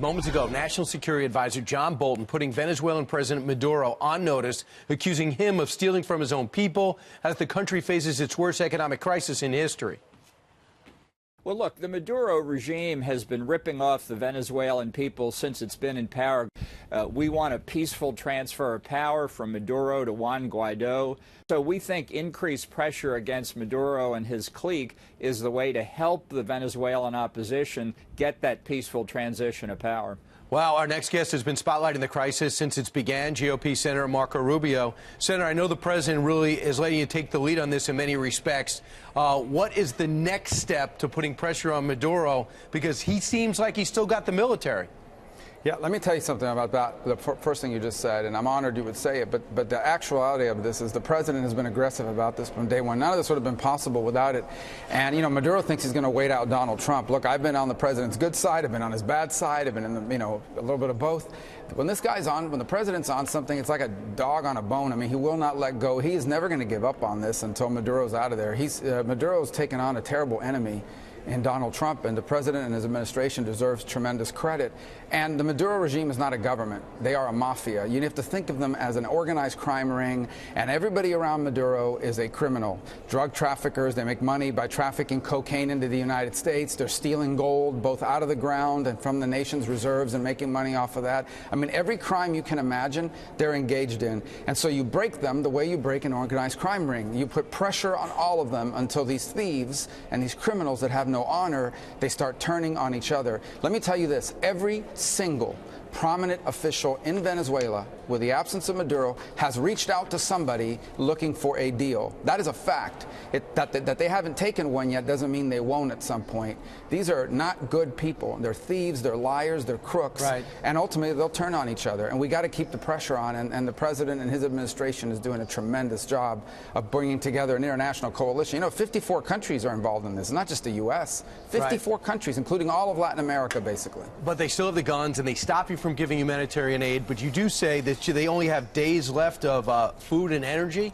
Moments ago, National Security Advisor John Bolton putting Venezuelan President Maduro on notice, accusing him of stealing from his own people as the country faces its worst economic crisis in history. Well, look, the Maduro regime has been ripping off the Venezuelan people since it's been in power. We want a peaceful transfer of power from Maduro to Juan Guaido. So we think increased pressure against Maduro and his clique is the way to help the Venezuelan opposition get that peaceful transition of power. Wow, our next guest has been spotlighting the crisis since it began, GOP Senator Marco Rubio. Senator, I know the president really is letting you take the lead on this in many respects. What is the next step to putting pressure on Maduro? Because he seems like he's still got the military. Yeah, let me tell you something about that, the first thing you just said, and I'm honored you would say it, but the actuality of this is the president has been aggressive about this from day one. None of this would have been possible without it. And, you know, Maduro thinks he's going to wait out Donald Trump. Look, I've been on the president's good side, I've been on his bad side, I've been in the, a little bit of both. When this guy's on, when the president's on something, it's like a dog on a bone. I mean, he will not let go. He is never going to give up on this until Maduro's out of there. Maduro's taken on a terrible enemy in Donald Trump, and the president and his administration deserves tremendous credit. And the Maduro regime is not a government. They are a mafia. You have to think of them as an organized crime ring, and everybody around Maduro is a criminal. Drug traffickers, they make money by trafficking cocaine into the United States. They're stealing gold both out of the ground and from the nation's reserves and making money off of that. I mean, every crime you can imagine, they're engaged in. And so you break them the way you break an organized crime ring. You put pressure on all of them until these thieves and these criminals that have no honor, they start turning on each other. Let me tell you this, every single prominent official in Venezuela, with the absence of Maduro, has reached out to somebody looking for a deal. That is a fact. That they haven't taken one yet doesn't mean they won't at some point. These are not good people. They're thieves, they're liars, they're crooks, right. And ultimately they'll turn on each other. And we got to keep the pressure on, and the president and his administration is doing a tremendous job of bringing together an international coalition. You know, 54 countries are involved in this, not just the U.S. 54 right. countries, including all of Latin America, basically. But they still have the guns, and they stop you from giving humanitarian aid, but you do say that they only have days left of food and energy?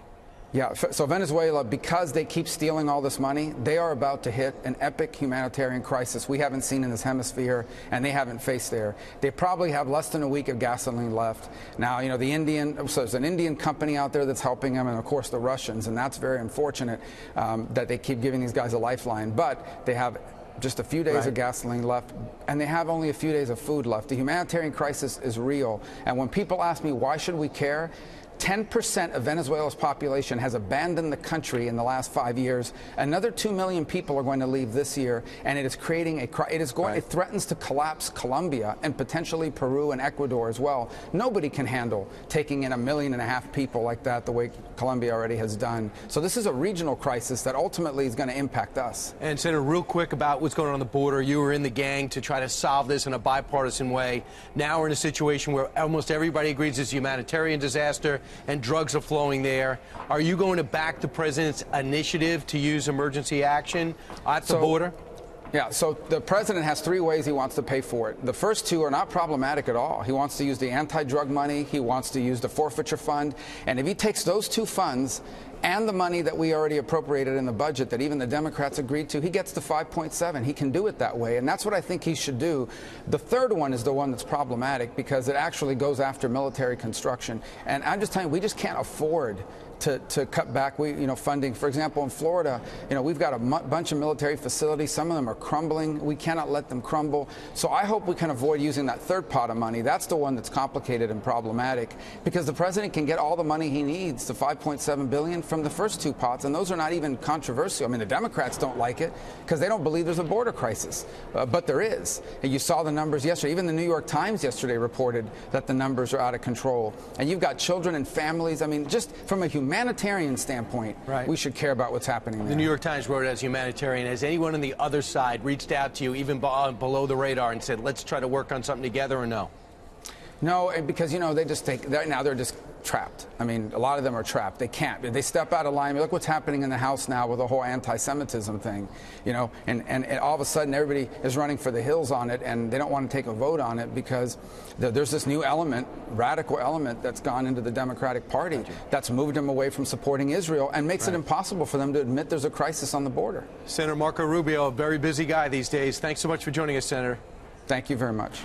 Yeah, so Venezuela, because they keep stealing all this money, they are about to hit an epic humanitarian crisis we haven't seen in this hemisphere, and they haven't faced there. They probably have less than a week of gasoline left. Now, you know, so there's an Indian company out there that's helping them, and of course the Russians, and that's very unfortunate that they keep giving these guys a lifeline. But they have just a few days right. of gasoline left, and they have only a few days of food left. The humanitarian crisis is real, and when people ask me why should we care, 10% of Venezuela's population has abandoned the country in the last 5 years. Another 2 million people are going to leave this year, and it is creating it threatens to collapse Colombia and potentially Peru and Ecuador as well. Nobody can handle taking in 1.5 million people like that the way Colombia already has done. So this is a regional crisis that ultimately is going to impact us. And Senator, real quick about what's going on the border. You were in the gang to try to solve this in a bipartisan way. Now we're in a situation where almost everybody agrees it's a humanitarian disaster and drugs are flowing there. Are you going to back the president's initiative to use emergency action at the border? Yeah, so the president has 3 ways he wants to pay for it. The first 2 are not problematic at all. He wants to use the anti-drug money, he wants to use the forfeiture fund, and if he takes those 2 funds and the money that we already appropriated in the budget that even the Democrats agreed to, he gets to 5.7. He can do it that way, and that's what I think he should do. The third one is the one that's problematic because it actually goes after military construction. And I'm just telling you, we just can't afford to cut back funding. For example, in Florida, we've got a bunch of military facilities. Some of them are crumbling. We cannot let them crumble. So I hope we can avoid using that third pot of money. That's the one that's complicated and problematic because the president can get all the money he needs, the $5.7 billion, from the first 2 pots, and those are not even controversial. I mean, the Democrats don't like it because they don't believe there's a border crisis, but there is. And you saw the numbers yesterday. Even the New York Times yesterday reported that the numbers are out of control. And you've got children and families. I mean, just from a humanitarian standpoint, right. we should care about what's happening there. The New York Times wrote it as humanitarian. Has anyone on the other side reached out to you, even below the radar, and said, let's try to work on something together, or no? No, because, now they're just trapped. I mean, a lot of them are trapped. They can't. They step out of line. Look what's happening in the House now with the whole anti-Semitism thing, and all of a sudden everybody is running for the hills on it, and they don't want to take a vote on it because there's this new element, radical element, that's gone into the Democratic Party that's moved them away from supporting Israel and makes it impossible for them to admit there's a crisis on the border. Senator Marco Rubio, a very busy guy these days. Thanks so much for joining us, Senator. Thank you very much.